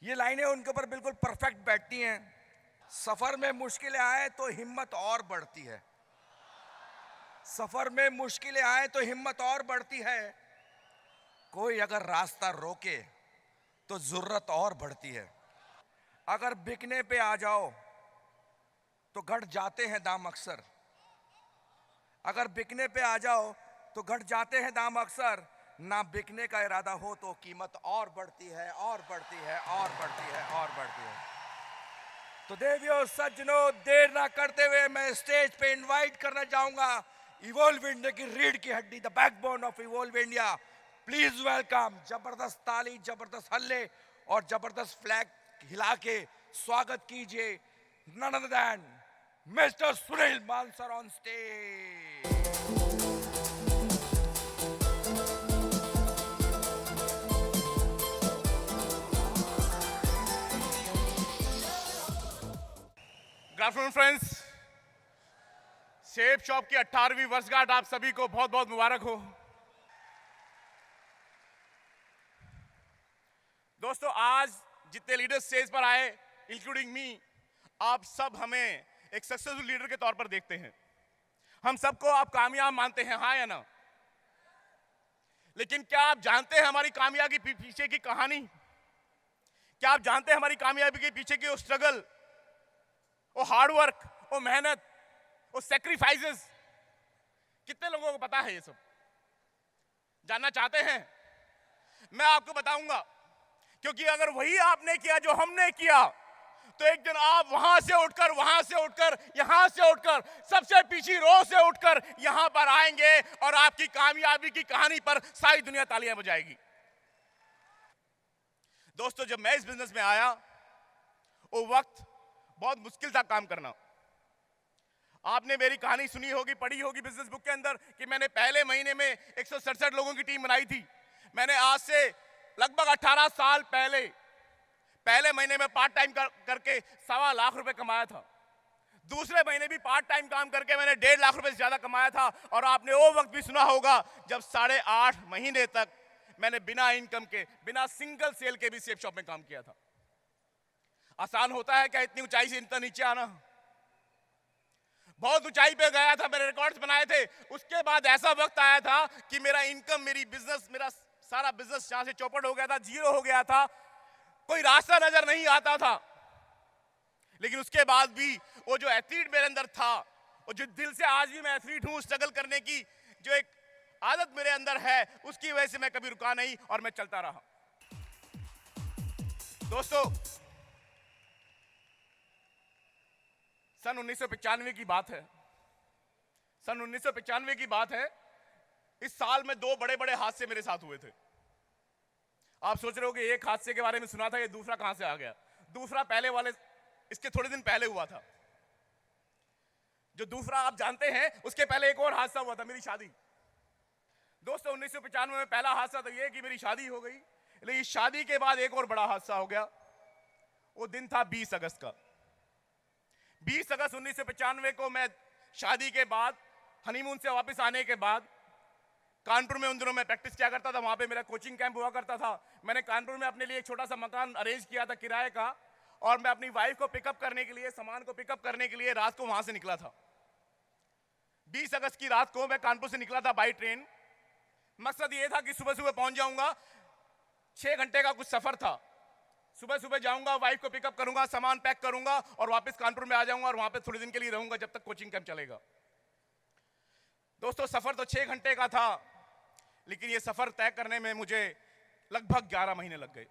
ये लाइनें उनके ऊपर बिल्कुल परफेक्ट बैठती हैं। सफर में मुश्किलें आए तो हिम्मत और बढ़ती है। सफर में मुश्किलें आए तो हिम्मत और बढ़ती है। कोई अगर रास्ता रोके तो जरूरत और बढ़ती है। अगर बिकने पे आ जाओ तो घट जाते हैं दाम अक्सर। अगर बिकने पे आ जाओ तो घट जाते हैं दाम अक्सर। ना बिकने का इरादा हो तो कीमत और बढ़ती है और बढ़ती है और बढ़ती है और बढ़ती है। तो देवियों सज्जनों, देर ना करते हुए मैं स्टेज पे इनवाइट करना चाहूंगा इवॉल्व इंडिया की रीढ़ की हड्डी, the backbone of evolve India. Please welcome. जबरदस्त ताली, जबरदस्त हल्ले और जबरदस्त फ्लैग हिला के स्वागत कीजिए none other than Mr. Sunil Mansar on stage. Good afternoon friends. Shape shop की 18वीं वर्षगांठ आप सभी को बहुत बहुत मुबारक हो। दोस्तों, आज जितने लीडर्स स्टेज पर आए इंक्लूडिंग मी, आप सब हमें एक सक्सेसफुल लीडर के तौर पर देखते हैं। हम सबको आप कामयाब मानते हैं, हाँ या ना? लेकिन क्या आप जानते हैं हमारी कामयाबी के पीछे की कहानी? क्या आप जानते हैं हमारी कामयाबी के पीछे की वो स्ट्रगल, वो हार्डवर्क, वो मेहनत, वो सैक्रिफाइसेस? कितने लोगों को पता है ये सब? जानना चाहते हैं? मैं आपको बताऊंगा, क्योंकि अगर वही आपने किया जो हमने किया तो एक दिन आप वहां से उठकर, यहां से उठकर, सबसे पीछे रो से उठकर यहां पर आएंगे और आपकी कामयाबी की कहानी पर सारी दुनिया तालियां बजाएगी। दोस्तों, जब मैं इस बिजनेस में आया वो वक्त बहुत मुश्किल था काम करना। आपने मेरी कहानी सुनी होगी, पढ़ी होगी बिजनेस बुक के अंदर कि मैंने पहले महीने में 167 लोगों की टीम बनाई थी। मैंने आज से लगभग 18 साल पहले महीने में पार्ट टाइम करके 1.25 लाख रुपए कमाया था। दूसरे महीने भी पार्ट टाइम काम करके मैंने 1.5 लाख रुपए से ज्यादा कमाया था। और आपने वो वक्त भी सुना होगा जब 8.5 महीने तक मैंने बिना इनकम के, बिना सिंगल सेल के भी शेप शॉप में काम किया था। आसान होता है क्या इतनी ऊंचाई से इतना नीचे आना? बहुत ऊंचाई पे गया था, मैंने रिकॉर्ड्स बनाए थे। उसके बाद ऐसा वक्त आया था कि मेरा इनकम, मेरा सारा बिजनेस यहां से चौपट हो गया था, जीरो हो गया था, कोई रास्ता नजर नहीं आता था। लेकिन उसके बाद भी वो जो एथलीट मेरे अंदर था, वो जो दिल से आज भी मैं एथलीट हूं, स्ट्रगल करने की जो एक आदत मेरे अंदर है, उसकी वजह से मैं कभी रुका नहीं और मैं चलता रहा। दोस्तों, सन 1995 की बात है। सन 1995 की बात है। इस साल में 2 बड़े बड़े हादसे मेरे साथ हुए थे। आप सोच रहे हो कि एक हादसे के बारे में सुना था, ये दूसरा कहां से आ गया? दूसरा पहले वाले, इसके थोड़े दिन पहले हुआ था। जो दूसरा आप जानते हैं, उसके पहले एक और हादसा हुआ था, मेरी शादी। दोस्तों, 1995 में पहला हादसा तो ये कि मेरी शादी हो गई। लेकिन शादी के बाद एक और बड़ा हादसा हो गया। वो दिन था 20 अगस्त का। 20 अगस्त 1995 को मैं शादी के बाद, हनीमून से वापस आने के बाद, कानपुर में उन दिनों मैं प्रैक्टिस किया करता था, वहां पे मेरा कोचिंग कैंप हुआ करता था। मैंने कानपुर में अपने लिए एक छोटा सा मकान अरेंज किया था किराए का, और मैं अपनी वाइफ को पिकअप करने के लिए, सामान को पिकअप करने के लिए रात को वहां से निकला था। 20 अगस्त की रात को मैं कानपुर से निकला था बाई ट्रेन। मकसद ये था कि सुबह सुबह पहुंच जाऊंगा। 6 घंटे का कुछ सफर था। सुबह सुबह जाऊंगा, वाइफ को पिकअप करूंगा, सामान पैक करूंगा और वापस कानपुर में आ जाऊंगा और वहां पे थोड़े दिन के लिए रहूंगा जब तक कोचिंग कैंप चलेगा। दोस्तों, सफर तो 6 घंटे का था, लेकिन ये सफर तय करने में मुझे लगभग 11 महीने लग गए।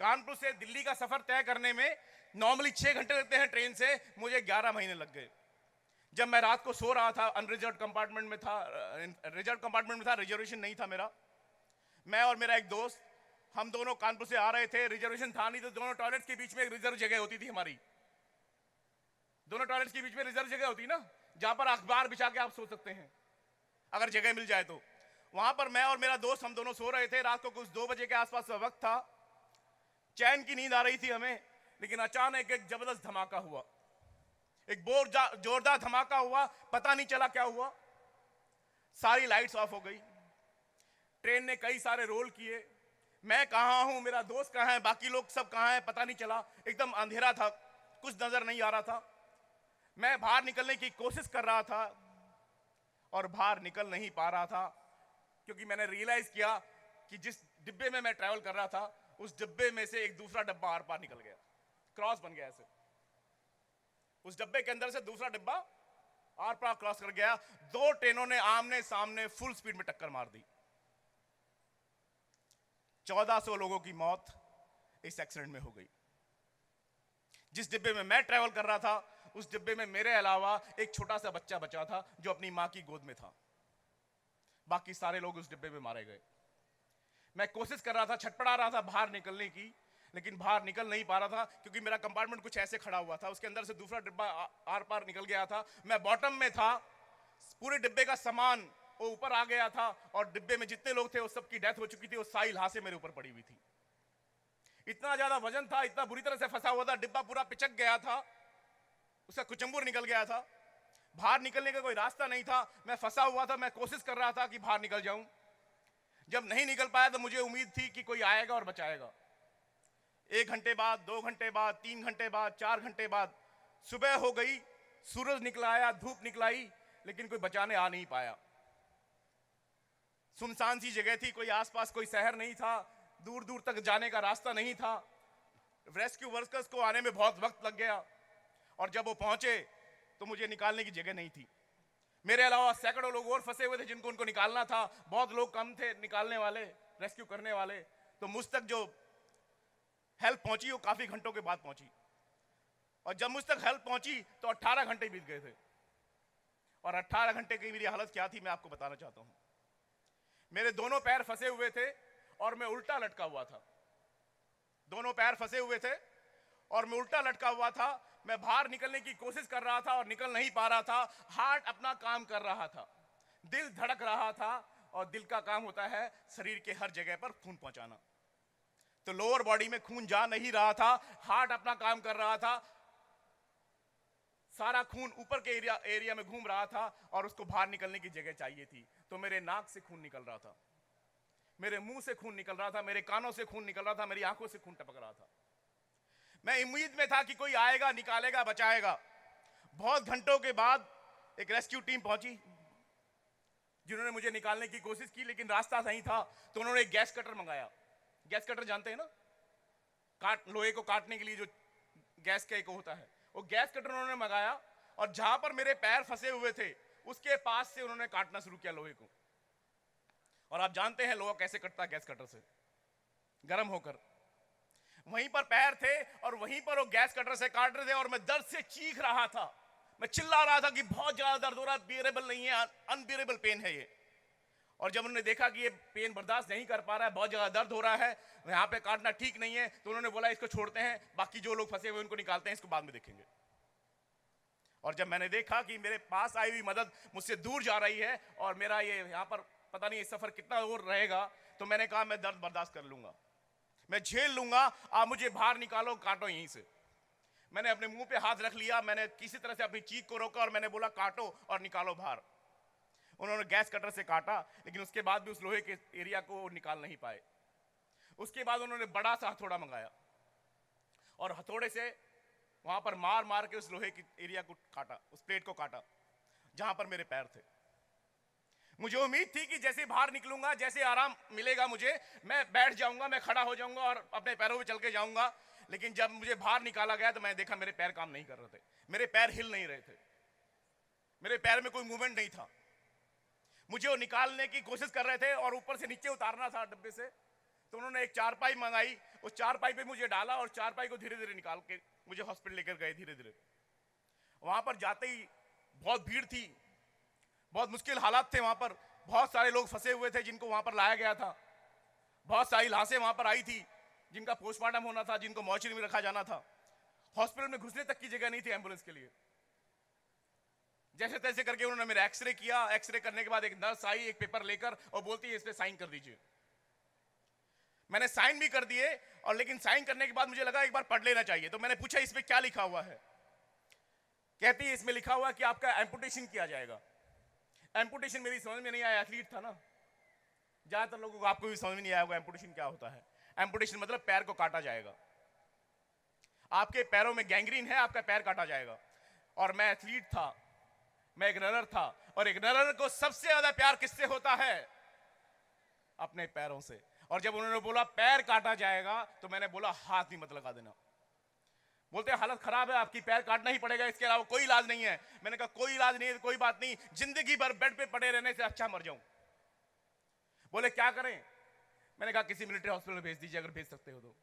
कानपुर से दिल्ली का सफर तय करने में नॉर्मली 6 घंटे लगते हैं ट्रेन से, मुझे 11 महीने लग गए। जब मैं रात को सो रहा था, अनरिजर्व कंपार्टमेंट में था, रिजर्व कंपार्टमेंट में था, रिजर्वेशन नहीं था मेरा। मैं और मेरा एक दोस्त, हम दोनों कानपुर से आ रहे थे। रिजर्वेशन था नहीं, तो दोनों टॉयलेट्स के बीच में एक रिजर्व जगह होती थी हमारी। दोनों टॉयलेट्स के बीच में रिजर्व जगह होती ना, जहां पर अखबार बिछा के आप सो सकते हैं अगर जगह मिल जाए तो। वहां पर मैं और मेरा दोस्त, हम दोनों सो रहे थे। रात को कुछ 2 बजे के आसपास का वक्त था। चैन की नींद आ रही थी हमें, लेकिन अचानक एक जबरदस्त धमाका हुआ। एक जोरदार धमाका हुआ, पता नहीं चला क्या हुआ। सारी लाइट्स ऑफ हो गई। ट्रेन ने कई सारे रोल किए, मैं कहाँ हूं, मेरा दोस्त कहाँ है, बाकी लोग सब कहाँ है, पता नहीं चला। एकदम अंधेरा था, कुछ नजर नहीं आ रहा था। मैं बाहर निकलने की कोशिश कर रहा था और बाहर निकल नहीं पा रहा था, क्योंकि मैंने रियलाइज किया कि जिस डिब्बे में मैं ट्रैवल कर रहा था, उस डिब्बे में से एक दूसरा डब्बा आर पार निकल गया, क्रॉस बन गया ऐसे। उस डब्बे के अंदर से दूसरा डिब्बा आर पार क्रॉस कर गया। दो ट्रेनों ने आमने सामने फुल स्पीड में टक्कर मार दी। 1400 लोगों की मौत इस एक्सीडेंट में हो गई। जिस डिब्बे में मैं ट्रैवल कर रहा था, उस डिब्बे में मेरे अलावा एक छोटा सा बच्चा बचा था जो अपनी मां की गोद में था। बाकी सारे लोग उस डिब्बे में मारे गए। मैं कोशिश कर रहा था, छटपटा रहा था बाहर निकलने की, लेकिन बाहर निकल नहीं पा रहा था, क्योंकि मेरा कंपार्टमेंट कुछ ऐसे खड़ा हुआ था, उसके अंदर से दूसरा डिब्बा आर पार निकल गया था। मैं बॉटम में था, पूरे डिब्बे का सामान वो ऊपर आ गया था, और डिब्बे में जितने लोग थे वो सबकी डेथ हो चुकी थी। वो सारी लाशें मेरे ऊपर पड़ी हुई थी। इतना ज्यादा वजन था, इतना बुरी तरह से फंसा हुआ था, डिब्बा पूरा पिचक गया था, उसका कुचंबुर निकल गया था। बाहर निकलने का कोई रास्ता नहीं था। मैं फंसा हुआ था, मैं कोशिश कर रहा था कि बाहर निकल जाऊं। जब नहीं निकल पाया तो मुझे उम्मीद थी कि कोई आएगा और बचाएगा। 1 घंटे बाद, 2 घंटे बाद, 3 घंटे बाद, 4 घंटे बाद सुबह हो गई, सूरज निकला आया, धूप निकलाई, लेकिन कोई बचाने आ नहीं पाया। सुनसान सी जगह थी, कोई आसपास कोई शहर नहीं था, दूर दूर तक जाने का रास्ता नहीं था। रेस्क्यू वर्कर्स को आने में बहुत वक्त लग गया, और जब वो पहुंचे तो मुझे निकालने की जगह नहीं थी। मेरे अलावा सैकड़ों लोग और फंसे हुए थे जिनको उनको निकालना था। बहुत लोग कम थे निकालने वाले, रेस्क्यू करने वाले। तो मुझ तक जो हेल्प पहुंची वो काफी घंटों के बाद पहुंची, और जब मुझ तक हेल्प पहुंची तो 18 घंटे बीत गए थे। और 18 घंटे की मेरी हालत क्या थी मैं आपको बताना चाहता हूं। मेरे दोनों पैर फंसे हुए थे और मैं उल्टा लटका हुआ था। दोनों पैर फंसे हुए थे और मैं उल्टा लटका हुआ था। मैं बाहर निकलने की कोशिश कर रहा था और निकल नहीं पा रहा था। हार्ट अपना काम कर रहा था, दिल धड़क रहा था, और दिल का काम होता है शरीर के हर जगह पर खून पहुंचाना। तो लोअर बॉडी में खून जा नहीं रहा था, हार्ट अपना काम कर रहा था, सारा खून ऊपर के एरिया में घूम रहा था, और उसको बाहर निकलने की जगह चाहिए थी। तो मेरे नाक से खून निकल रहा था, मेरे मुंह से खून निकल रहा था, मेरे कानों से खून निकल रहा था, मेरी आंखों से खून टपक रहा था। मैं उम्मीद में था कि कोई आएगा, निकालेगा, बचाएगा। बहुत घंटों के बाद एक रेस्क्यू टीम पहुंची, जिन्होंने मुझे निकालने की कोशिश की, लेकिन रास्ता नहीं था। तो उन्होंने एक गैस कटर मंगाया। गैस कटर जानते हैं ना, लोहे को काटने के लिए जो गैस का एक होता है, वो गैस कटर उन्होंने मंगाया, और जहां पर मेरे पैर फंसे हुए थे उसके पास से उन्होंने काटना शुरू किया लोहे को। और आप जानते हैं लोहा कैसे कटता है, गैस कटर से, गर्म होकर। वहीं पर पैर थे और वहीं पर वो गैस कटर से काट रहे थे, और मैं दर्द से चीख रहा था। मैं चिल्ला रहा था कि बहुत ज्यादा दर्द हो रहा है, बियरेबल नहीं है, अनबियरेबल पेन है ये। और जब उन्होंने देखा कि ये पेन बर्दाश्त नहीं कर पा रहा है, बहुत ज्यादा दर्द हो रहा है, यहाँ पे काटना ठीक नहीं है, तो उन्होंने बोला इसको छोड़ते हैं, बाकी जो लोग फंसे हुए उनको निकालते हैं, इसको बाद में देखेंगे। और जब मैंने देखा कि मेरे पास आई हुई मदद मुझसे दूर जा रही है, और मेरा ये यहाँ पर पता नहीं ये सफर कितना और रहेगा, तो मैंने कहा मैं दर्द बर्दाश्त कर लूंगा, मैं झेल लूंगा, आप मुझे बाहर निकालो, काटो यहीं से। मैंने अपने मुंह पे हाथ रख लिया, मैंने किसी तरह से अपनी चीख को रोका, और मैंने बोला काटो और निकालो बाहर। उन्होंने गैस कटर से काटा, लेकिन उसके बाद भी उस लोहे के एरिया को निकाल नहीं पाए। उसके बाद उन्होंने बड़ा सा हथौड़ा मंगाया, और हथौड़े से वहां पर मार मार के उस लोहे के एरिया को काटा, उस प्लेट को काटा जहां पर मेरे पैर थे। मुझे उम्मीद थी कि जैसे बाहर निकलूंगा, जैसे आराम मिलेगा मुझे, मैं बैठ जाऊंगा, मैं खड़ा हो जाऊंगा और अपने पैरों पे चल के जाऊंगा। लेकिन जब मुझे बाहर निकाला गया तो मैंने देखा मेरे पैर काम नहीं कर रहे थे, मेरे पैर हिल नहीं रहे थे, मेरे पैर में कोई मूवमेंट नहीं था। मुझे वो निकालने की कोशिश कर रहे थे और ऊपर से नीचे उतारना था डब्बे से। तो उन्होंने एक चारपाई मंगाई, उस चारपाई पे मुझे डाला, और चारपाई को धीरे धीरे निकाल के मुझे हॉस्पिटल लेकर गए धीरे धीरे। वहां पर जाते ही बहुत भीड़ थी, बहुत मुश्किल हालात थे। वहां पर बहुत सारे लोग फंसे हुए थे जिनको वहां पर लाया गया था। बहुत सारी लाशें वहां पर आई थी जिनका पोस्टमार्टम होना था, जिनको मॉर्चरी में रखा जाना था। हॉस्पिटल में घुसने तक की जगह नहीं थी एम्बुलेंस के लिए। जैसे तैसे करके उन्होंने मेरा एक्सरे किया। एक्सरे करने के बाद एक नर्स आई एक पेपर लेकर और बोलती है इस पे साइन कर दीजिए। मैंने साइन भी कर दिए, और लेकिन साइन करने के बाद मुझे लगा एक बार पढ़ लेना चाहिए। तो मैंने पूछा इसमें क्या लिखा हुआ है। कहती है इसमें लिखा हुआ है कि आपका एम्पुटेशन किया जाएगा। एम्पुटेशन मेरी समझ में नहीं आया, एथलीट था ना, ज्यादातर लोगों को आपको भी समझ में नहीं आया होगा एम्पुटेशन क्या होता है। एम्पुटेशन मतलब पैर को काटा जाएगा, आपके पैरों में गैंग्रीन है, आपका पैर काटा जाएगा। और मैं एथलीट था, मैं एक रनर था, और एक रनर को सबसे ज्यादा प्यार किससे होता है? अपने पैरों से। और जब उन्होंने बोला पैर काटा जाएगा तो मैंने बोला हाथ भी मत लगा देना। बोलते हालत खराब है आपकी, पैर काटना ही पड़ेगा, इसके अलावा कोई इलाज नहीं है। मैंने कहा कोई इलाज नहीं है, कोई बात नहीं, जिंदगी भर बेड पे पड़े रहने से अच्छा मर जाऊं। बोले क्या करें? मैंने कहा किसी मिलिट्री हॉस्पिटल में भेज दीजिए अगर भेज सकते हो तो।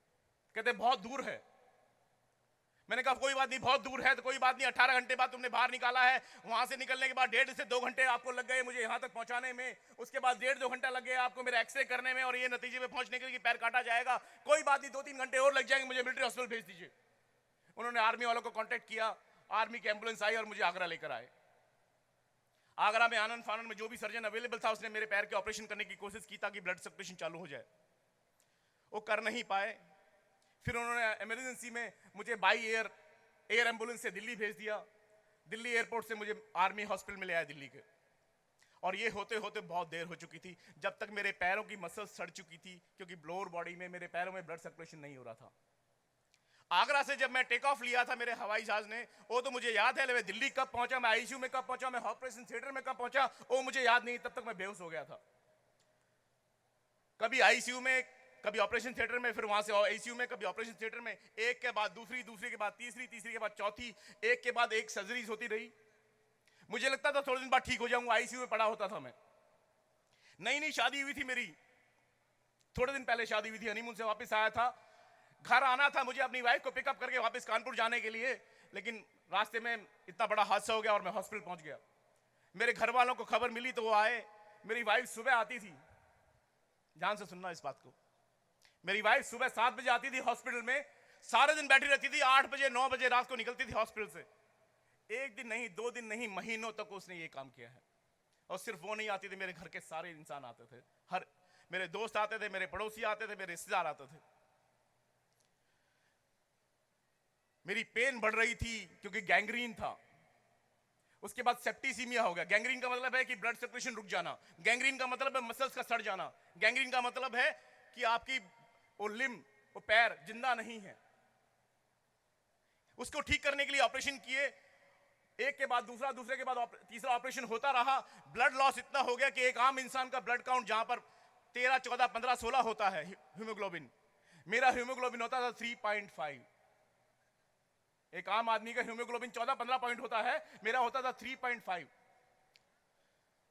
कहते बहुत दूर है। मैंने कहा कोई बात नहीं, बहुत दूर है तो कोई बात नहीं, 18 घंटे बाद तुमने बाहर निकाला है, वहां से निकलने के बाद 1.5 से 2 घंटे आपको लग गए मुझे यहां तक पहुंचाने में, उसके बाद 1.5-2 घंटा लग गया आपको मेरा एक्सरे करने में और ये नतीजे में पहुंचने के लिए पैर काटा जाएगा। कोई बात नहीं, 2-3 घंटे और लग जाएंगे, मुझे मिलिट्री हॉस्पिटल भेज दीजिए। उन्होंने आर्मी वालों को कांटेक्ट किया, आर्मी की एम्बुलेंस आई और मुझे आगरा लेकर आए। आगरा में आनंद फानंद में जो भी सर्जन अवेलेबल था उसने मेरे पैर के ऑपरेशन करने की कोशिश की ताकि ब्लड सर्कुलेशन चालू हो जाए, वो कर नहीं पाए। फिर उन्होंने इमरजेंसी में मुझे बाई एयर एम्बुलेंस से दिल्ली भेज दिया। दिल्ली एयरपोर्ट से मुझे आर्मी हॉस्पिटल में ले आया दिल्ली के। और ये होते होते बहुत देर हो चुकी थी, जब तक मेरे पैरों की मसल्स सड़ चुकी थी, क्योंकि लोअर बॉडी में मेरे पैरों में ब्लड सर्कुलेशन नहीं हो रहा था। आगरा से जब मैं टेक ऑफ लिया था मेरे हवाई जहाज ने, वो तो मुझे याद है, मैं दिल्ली कब पहुंचा, मैं आईसीयू में कब पहुंचा, मैं ऑपरेशन थिएटर में कब पहुंचा, वो मुझे याद नहीं। तब तक मैं बेहोश हो गया था। कभी आईसीयू में, कभी ऑपरेशन थिएटर में, फिर वहां से आईसीयू में, कभी ऑपरेशन थिएटर में, एक के बाद दूसरी, दूसरी के बाद तीसरी, तीसरी के बाद चौथी, एक के बाद एक सर्जरीज होती रही। मुझे लगता था थोड़े दिन बाद ठीक हो जाऊंगा, आईसीयू में पड़ा होता था मैं। नई नई शादी हुई थी मेरी, थोड़े दिन पहले शादी हुई थी, हनीमून से वापस आया था, घर आना था मुझे अपनी वाइफ को पिकअप करके वापस कानपुर जाने के लिए, लेकिन रास्ते में इतना बड़ा हादसा हो गया और मैं हॉस्पिटल पहुंच गया। मेरे घर वालों को खबर मिली तो वो आए। मेरी वाइफ सुबह आती थी, ध्यान से सुनना इस बात को, मेरी वाइफ सुबह 7 बजे आती थी हॉस्पिटल में, सारे दिन बैठी रहती थी, 8 बजे 9 बजे रात को निकलती थी हॉस्पिटल से। एक दिन नहीं, 2 दिन नहीं, महीनों तक उसने ये काम किया है। और सिर्फ वो नहीं आती थी, मेरे घर के सारे इंसान आते थे, हर मेरे दोस्त आते थे, मेरे पड़ोसी आते थे, मेरे रिश्तेदार आते थे। मेरी पेन बढ़ रही थी क्योंकि गैंग्रीन था। उसके बाद सेप्टिसीमिया हो गया। गैंग्रीन का मतलब है कि ब्लड सर्कुलेशन रुक जाना, गैंग्रीन का मतलब है मसल्स का सड़ जाना, गैंग्रीन का मतलब है कि आपकी वो लिम्ब, वो पैर जिंदा नहीं है। उसको ठीक करने के लिए ऑपरेशन किए, एक के बाद दूसरा, दूसरे के बाद तीसरा ऑपरेशन होता रहा। ब्लड लॉस इतना हो गया कि एक आम इंसान का ब्लड काउंट जहां पर 13, 14, 15, 16 होता है हीमोग्लोबिन, मेरा हीमोग्लोबिन होता था 3.5। एक आम आदमी का हीमोग्लोबिन 14-15 पॉइंट होता है, मेरा होता था 3.5।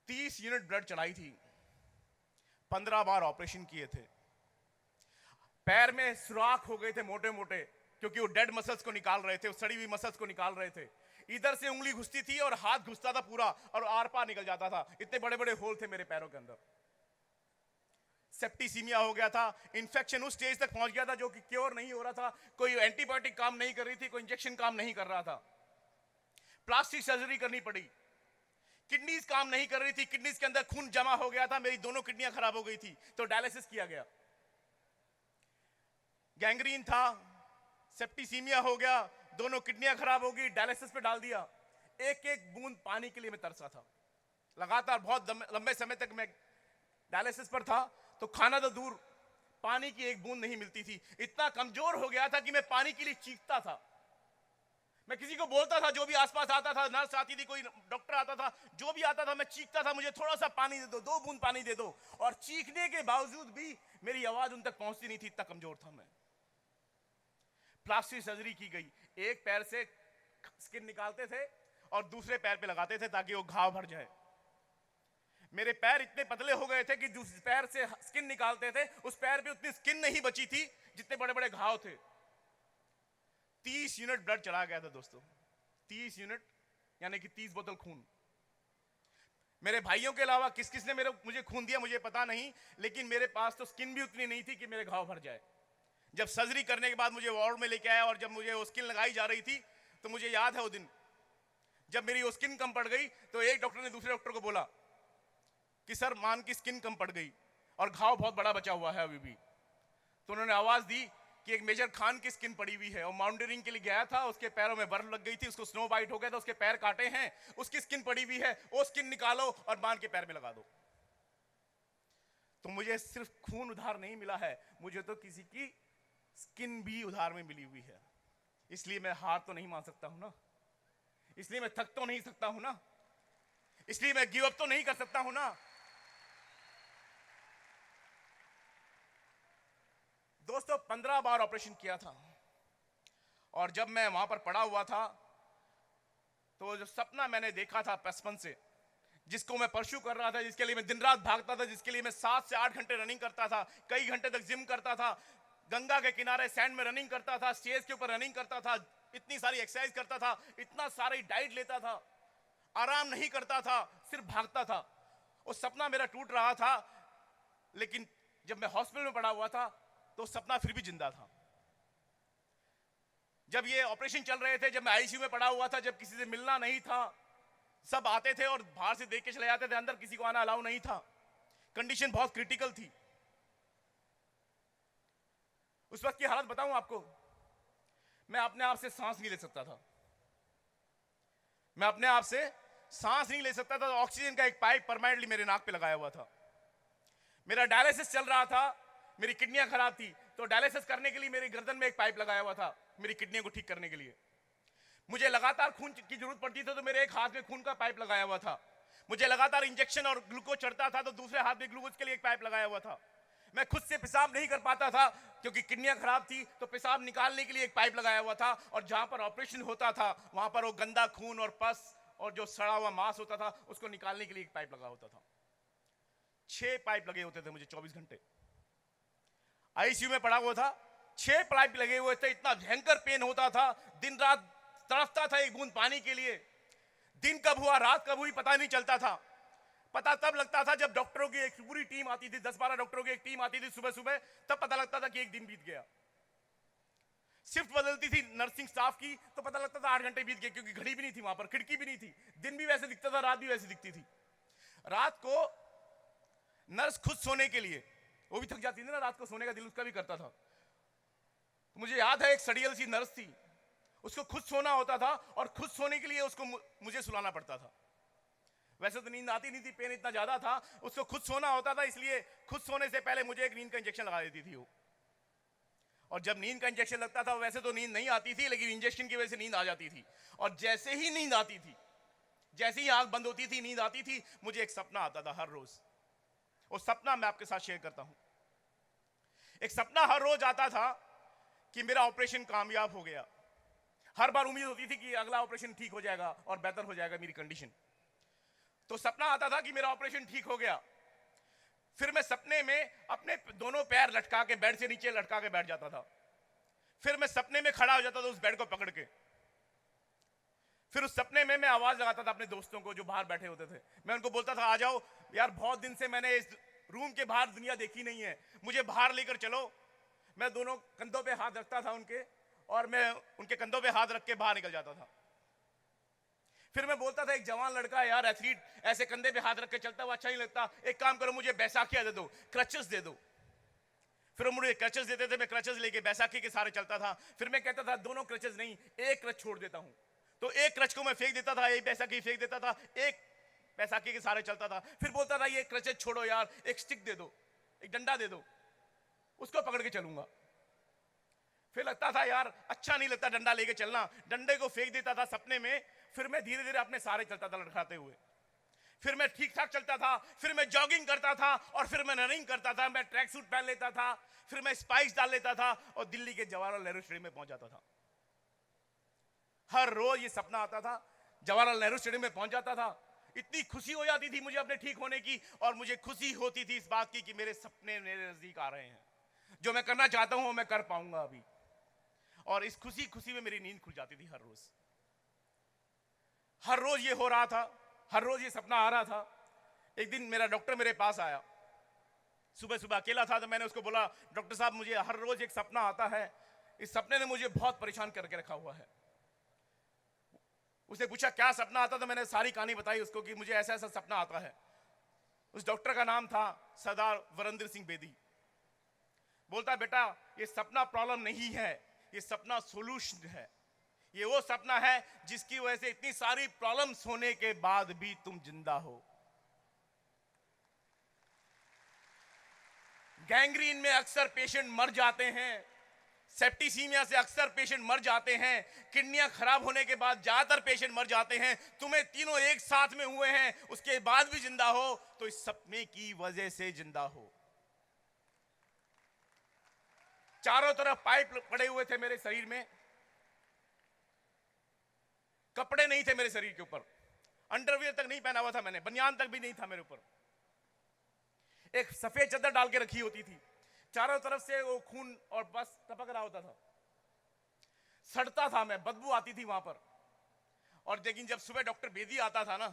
30 यूनिट ब्लड चढ़ाई थी, 15 बार ऑपरेशन किए थे। पैर में सुराख हो गए थे मोटे मोटे, क्योंकि वो डेड मसल्स को निकाल रहे थे, वो सड़ी हुई मसल्स को निकाल रहे थे। इधर से उंगली घुसती थी और हाथ घुसता था पूरा, और आर पार निकल जाता था। इतने बड़े बड़े होल थे मेरे पैरों के अंदर। सेप्टिसीमिया हो गया था, इन्फेक्शन उस स्टेज तक पहुंच गया था जो कि क्योर नहीं हो रहा था, कोई एंटीबायोटिक काम नहीं कर रही थी, कोई इंजेक्शन काम नहीं कर रहा था। प्लास्टिक सर्जरी करनी पड़ी, किडनीज काम नहीं कर रही थी, किडनीज के अंदर खून जमा हो गया था, मेरी दोनों किडनियां खराब हो गई थी, तो डायलिसिस किया गया। गैंग्रीन था, सेप्टिसीमिया हो गया, दोनों किडनियां खराब हो गई, डायलिसिस पे डाल दिया। एक एक बूंद पानी के लिए मैं तरसा था, लगातार बहुत लंबे समय तक मैं डायलिसिस पर था, तो खाना तो दूर, पानी की एक बूंद नहीं मिलती थी। इतना कमजोर हो गया था कि मैं पानी के लिए चीखता था। मैं किसी को बोलता था, जो भी आसपास आता था, नर्स आती थी, कोई डॉक्टर आता था, जो भी आता था, मैं चीखता था, मुझे थोड़ा सा पानी दे दो, 2 बूंद पानी दे दो। और चीखने के बावजूद भी मेरी आवाज उन तक पहुंचती नहीं थी, इतना कमजोर था मैं। प्लास्टिक सर्जरी की गई, एक पैर से स्किन निकालते थे और दूसरे पैर पे लगाते थे ताकि वो घाव भर जाए। मेरे पैर इतने पतले हो गए थे कि दूसरे पैर से स्किन निकालते थे, उस पैर पे उतनी स्किन नहीं बची थी जितने बड़े बड़े घाव थे। 30 यूनिट ब्लड चला गया था दोस्तों, 30 यूनिट, यानी कि 30 बोतल खून। मेरे भाइयों के अलावा किस किस ने मुझे खून दिया मुझे पता नहीं, लेकिन मेरे पास तो स्किन भी उतनी नहीं थी कि मेरे घाव भर जाए। जब सर्जरी करने के बाद मुझे वार्ड में लेके आया और जब मुझे वो स्किन लगाई जा रही थी, तो मुझे याद है वो दिन जब मेरी वो स्किन कम पड़ गई, तो एक डॉक्टर ने दूसरे डॉक्टर को बोला कि सर मान की स्किन कम पड़ गई और घाव बहुत बड़ा बचा हुआ है अभी भी। तो उन्होंने आवाज दी कि एक मेजर खान की स्किन पड़ी हुई है, और माउंटेनिंग के लिए गया था, उसके पैरों में बर्फ लग गई थी, उसको स्नो बाइट हो गया था, उसके पैर काटे हैं, उसकी स्किन पड़ी हुई है, वो स्किन निकालो और मान के पैर में लगा दो। तो मुझे सिर्फ खून उधार नहीं मिला है, मुझे तो किसी की स्किन भी उधार में मिली हुई है। इसलिए मैं हार तो नहीं मान सकता हूं ना, इसलिए मैं थक तो नहीं सकता हूं ना, इसलिए मैं गिव अप तो नहीं कर सकता हूं ना। दोस्तों 15 बार ऑपरेशन किया था, और जब मैं वहां पर पड़ा हुआ था तो जो सपना मैंने देखा था बचपन से, जिसको मैं परस्यू कर रहा था, जिसके लिए मैं दिन रात भागता था, जिसके लिए मैं 7 से 8 घंटे रनिंग करता था, कई घंटे तक जिम करता था, गंगा के किनारे सैंड में रनिंग करता था, स्टेज के ऊपर रनिंग करता था, इतनी सारी एक्सरसाइज करता था, इतना सारी डाइट लेता था, आराम नहीं करता था, सिर्फ भागता था। वो सपना मेरा टूट रहा था, लेकिन जब मैं हॉस्पिटल में पड़ा हुआ था तो सपना फिर भी जिंदा था। जब ये ऑपरेशन चल रहे थे, जब मैं आईसीयू में पड़ा हुआ था, जब किसी से मिलना नहीं था, सब आते थे और बाहर से देख के चले जाते थे, अंदर किसी को आना अलाउ नहीं था, कंडीशन बहुत क्रिटिकल थी। उस वक्त की हालत बताऊं आपको, मैं अपने आप से सांस नहीं ले सकता था, मैं अपने आप से सांस नहीं ले सकता था। ऑक्सीजन का एक पाइप परमानेंटली मेरे नाक पे लगाया हुआ था। मेरा डायलिसिस चल रहा था, मेरी किडनियां खराब थी, तो डायलिसिस करने के लिए मेरी गर्दन में एक पाइप लगाया हुआ था, मेरी किडनियों को ठीक करने के लिए। मुझे लगातार खून की जरूरत पड़ती थी, तो मेरे एक हाथ में खून का पाइप लगाया हुआ था। मुझे लगातार इंजेक्शन और ग्लूकोज चढ़ता था, तो दूसरे हाथ में ग्लूकोज के लिए एक पाइप लगाया हुआ था। मैं खुद से पेशाब नहीं कर पाता था क्योंकि किडनियां खराब थी, तो पेशाब निकालने के लिए एक पाइप लगाया हुआ था। और जहां पर ऑपरेशन होता था वहां पर वो गंदा खून और पस और जो सड़ा हुआ मांस होता था, उसको निकालने के लिए एक पाइप लगा होता था। 6 पाइप लगे होते थे मुझे 24 घंटे। आईसीयू में पड़ा हुआ था, 6 पाइप लगे हुए थे, इतना भयंकर पेन होता था, दिन रात तड़पता था एक बूंद पानी के लिए। दिन कब हुआ रात कब हुई पता नहीं चलता था। पता तब लगता था जब डॉक्टरों की एक पूरी टीम आती थी, 10-12 डॉक्टरों की एक टीम आती थी सुबह सुबह, तब पता लगता था कि एक दिन बीत गया। शिफ्ट बदलती थी नर्सिंग स्टाफ की, तो पता लगता था 8 घंटे बीत गए, क्योंकि घड़ी भी नहीं थी वहां पर, खिड़की भी नहीं थी। दिन भी वैसे दिखता था, रात भी वैसे दिखती थी। रात को नर्स खुद सोने के लिए, वो भी थक जाती थी ना, रात को सोने का दिल उसका भी करता था। तो मुझे याद है एक सड़ियल सी नर्स थी, उसको खुद सोना होता था और खुद सोने के लिए उसको मुझे सुलाना पड़ता था। वैसे तो नींद आती नहीं थी, पेन इतना ज्यादा था, उसको खुद सोना होता था, इसलिए खुद सोने से पहले मुझे एक नींद का इंजेक्शन लगा देती थी वो। और जब नींद का इंजेक्शन लगता था, वैसे तो नींद नहीं आती थी, लेकिन इंजेक्शन की वजह से नींद आ जाती थी। और जैसे ही नींद आती थी, जैसे ही आंख बंद होती थी, नींद आती थी, मुझे एक सपना आता था हर रोज। वो सपना मैं आपके साथ शेयर करता हूं। एक सपना हर रोज आता था कि मेरा ऑपरेशन कामयाब हो गया। हर बार उम्मीद होती थी कि अगला ऑपरेशन ठीक हो जाएगा और बेहतर हो जाएगा मेरी कंडीशन। तो सपना आता था कि मेरा ऑपरेशन ठीक हो गया। फिर मैं सपने में अपने दोनों पैर लटका के, बेड से नीचे लटका के बैठ जाता था। फिर मैं सपने में खड़ा हो जाता था उस बेड को पकड़ के। फिर उस सपने में मैं आवाज लगाता था अपने दोस्तों को जो बाहर बैठे होते थे। मैं उनको बोलता था, आ जाओ यार, बहुत दिन से मैंने इस रूम के बाहर दुनिया देखी नहीं है, मुझे बाहर लेकर चलो। मैं दोनों कंधों पे हाथ रखता था उनके, और मैं उनके कंधों पे हाथ रख के बाहर निकल जाता था। फिर मैं बोलता था, एक जवान लड़का है यार, एथलीट, ऐसे कंधे पे हाथ रख के चलता हुआ अच्छा नहीं लगता, एक काम करो मुझे बैसाखियां दे दो, क्रचेस दे दो। फिर वो मुझे क्रचेस देते थे, मैं क्रचेस लेके बैसाखी के सहारे चलता था। फिर मैं कहता था दोनों क्रचेस नहीं, एक क्रच छोड़ देता हूं। तो एक क्रच को मैं फेंक देता था, एक बैसाखी फेंक देता था, एक बैसाखी के सहारे चलता था। फिर बोलता था ये क्रचेस छोड़ो यार, एक स्टिक दे दो, एक डंडा दे दो, उसको पकड़ के चलूंगा। फिर लगता था यार अच्छा नहीं लगता डंडा लेके चलना, डंडे को फेंक देता था सपने में। फिर मैं धीरे धीरे अपने सहारे चलता था लड़खड़ाते हुए। फिर मैं ठीक ठाक चलता था, फिर मैं जॉगिंग करता था, और फिर मैं रनिंग करता था। मैं ट्रैक सूट पहन लेता था, फिर मैं स्पाइक्स डाल लेता था और दिल्ली के जवाहरलाल नेहरू स्टेडियम में पहुंच जाता था। हर रोज ये सपना आता था, जवाहरलाल नेहरू स्टेडियम में पहुंच जाता था। इतनी खुशी हो जाती थी मुझे अपने ठीक होने की, और मुझे खुशी होती थी इस बात की कि मेरे सपने मेरे नजदीक आ रहे हैं, जो मैं करना चाहता हूं वो मैं कर पाऊंगा अभी। और इस खुशी खुशी में मेरी नींद खुल जाती थी हर रोज। हर रोज ये हो रहा था, हर रोज ये सपना आ रहा था। एक दिन मेरा डॉक्टर मेरे पास आया, सुबह सुबह अकेला था, तो मैंने उसको बोला, डॉक्टर साहब मुझे हर रोज एक सपना आता है, इस सपने ने मुझे बहुत परेशान करके रखा हुआ है। उसने पूछा क्या सपना आता, तो मैंने सारी कहानी बताई उसको कि मुझे ऐसा ऐसा सपना आता है। उस डॉक्टर का नाम था सरदार वरिंदर सिंह बेदी। बोलता बेटा ये सपना प्रॉब्लम नहीं है, ये सपना सॉल्यूशन है। ये वो सपना है जिसकी वजह से इतनी सारी प्रॉब्लम्स होने के बाद भी तुम जिंदा हो। गैंग्रीन में अक्सर पेशेंट मर जाते हैं, सेप्टिसीमिया से अक्सर पेशेंट मर जाते हैं, किडनियां खराब होने के बाद ज्यादातर पेशेंट मर जाते हैं। तुम्हें तीनों एक साथ में हुए हैं, उसके बाद भी जिंदा हो तो इस सपने की वजह से जिंदा हो। चारों तरफ पाइप पड़े हुए थे मेरे शरीर में, कपड़े नहीं थे मेरे शरीर के ऊपर, अंडरवियर तक नहीं पहना हुआ था मैंने, बनियान तक भी नहीं था मेरे ऊपर। एक सफेद चादर डाल के रखी होती थी, चारों तरफ से वो खून और बस टपक रहा होता था, सड़ता था मैं, बदबू आती थी वहां पर। और लेकिन जब सुबह डॉक्टर बेदी आता था ना,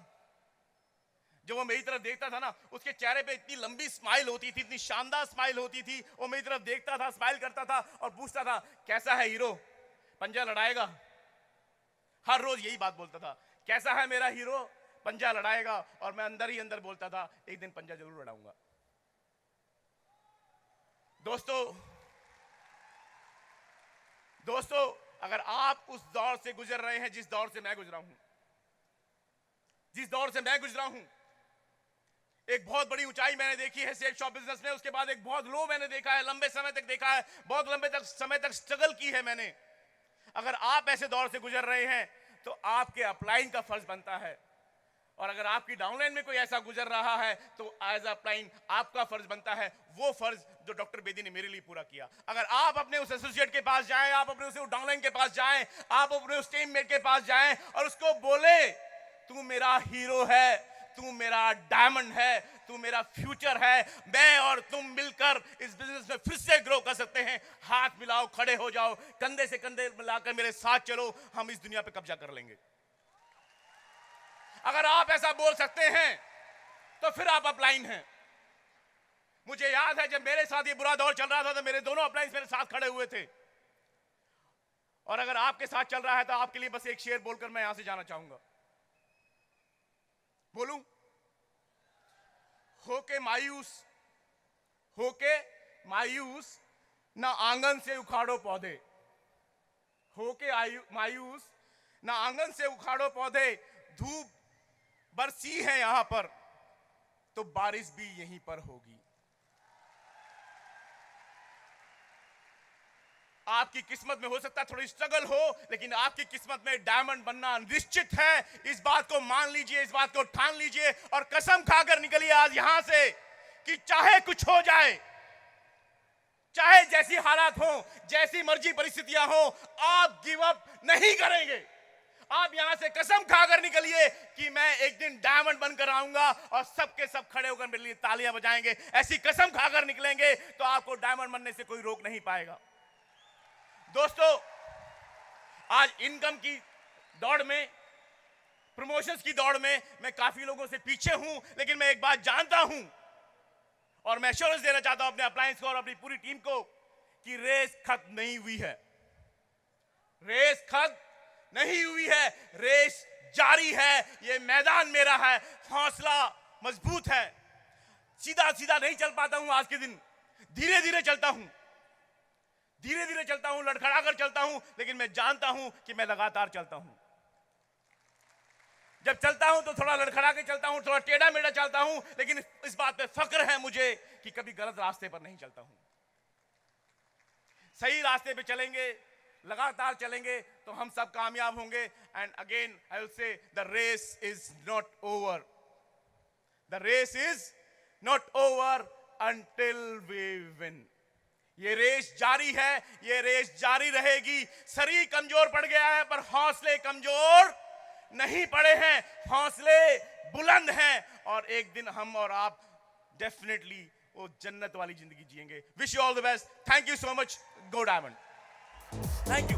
जब वो मेरी तरफ देखता था ना, उसके चेहरे पे इतनी लंबी स्माइल होती थी, इतनी शानदार स्माइल होती थी। वो मेरी तरफ देखता था, स्माइल करता था और पूछता था कैसा है हीरो, पंजा लड़ाएगा। हर रोज यही बात बोलता था, कैसा है मेरा हीरो, पंजा लड़ाएगा। और मैं अंदर ही अंदर बोलता था एक दिन पंजा जरूर लड़ाऊंगा। दोस्तों अगर आप उस दौर से गुजर रहे हैं जिस दौर से मैं गुजरा हूं, एक बहुत बड़ी ऊंचाई मैंने देखी है सेफ शॉप बिजनेस में, उसके बाद एक बहुत लो मैंने देखा है, लंबे समय तक देखा है, बहुत लंबे समय तक स्ट्रगल की है मैंने। अगर आप ऐसे दौर से गुजर रहे हैं तो आपके अपलाइन का फर्ज बनता है, और अगर आपकी डाउनलाइन में कोई ऐसा गुजर रहा है तो एज अपलाइन आपका फर्ज बनता है वो फर्ज जो डॉक्टर बेदी ने मेरे लिए पूरा किया। अगर आप अपने उस एसोसिएट के पास जाएं, आप अपने उस डाउनलाइन के पास जाएं, आप अपने उस टीममेट के पास जाएं और उसको बोले तू मेरा हीरो है, तू मेरा डायमंड है, तू मेरा फ्यूचर है, मैं और तुम मिलकर इस बिजनेस में फिर से ग्रो कर सकते हैं, हाथ मिलाओ, खड़े हो जाओ, कंधे से कंधे मिलाकर मेरे साथ चलो, हम इस दुनिया पे कब्जा कर लेंगे। अगर आप ऐसा बोल सकते हैं तो फिर आप अपलाइन हैं। मुझे याद है जब मेरे साथ ये बुरा दौर चल रहा था तो मेरे दोनों अपलाइंस मेरे साथ खड़े हुए थे, और अगर आपके साथ चल रहा है तो आपके लिए बस एक शेर बोलकर मैं यहां से जाना चाहूंगा। बोलूं? होके मायूस ना आंगन से उखाड़ो पौधे, होके मायूस ना आंगन से उखाड़ो पौधे, धूप बरसी है यहां पर तो बारिश भी यहीं पर होगी। आपकी किस्मत में हो सकता है थोड़ी स्ट्रगल हो, लेकिन आपकी किस्मत में डायमंड बनना निश्चित है। इस बात को मान लीजिए, इस बात को ठान लीजिए और कसम खाकर निकलिए आज यहां से कि चाहे कुछ हो जाए, चाहे जैसी हालात हो, जैसी मर्जी परिस्थितियां हो, आप गिव अप नहीं करेंगे। आप यहां से कसम खाकर निकलिए कि मैं एक दिन डायमंड बनकर आऊंगा और सबके सब खड़े होकर मेरे लिए तालियां बजाएंगे। ऐसी कसम खाकर निकलेंगे तो आपको डायमंड बनने से कोई रोक नहीं पाएगा। दोस्तों आज इनकम की दौड़ में, प्रमोशंस की दौड़ में मैं काफी लोगों से पीछे हूं, लेकिन मैं एक बात जानता हूं और मैं एश्योरेंस देना चाहता हूं अपने अप्लायंस को और अपनी पूरी टीम को कि रेस खत्म नहीं हुई है, रेस खत्म नहीं हुई है, रेस जारी है। ये मैदान मेरा है, हौसला मजबूत है। सीधा सीधा नहीं चल पाता हूं आज के दिन, धीरे धीरे चलता हूं, लड़खड़ा कर चलता हूं, लेकिन मैं जानता हूं कि मैं लगातार चलता हूं। जब चलता हूं तो थोड़ा लड़खड़ा के चलता हूं, थोड़ा टेढ़ा मेढ़ा चलता हूं, लेकिन इस बात पे फक्र है मुझे कि कभी गलत रास्ते पर नहीं चलता हूं। सही रास्ते पे चलेंगे, लगातार चलेंगे तो हम सब कामयाब होंगे। And again I will say the race is not over, the race is not over until we win. ये रेस जारी है, ये रेस जारी रहेगी। शरीर कमजोर पड़ गया है पर हौसले कमजोर नहीं पड़े हैं, हौसले बुलंद हैं और एक दिन हम और आप डेफिनेटली वो जन्नत वाली जिंदगी जिएंगे। Wish you all the best. Thank you so much. Go diamond. Thank you.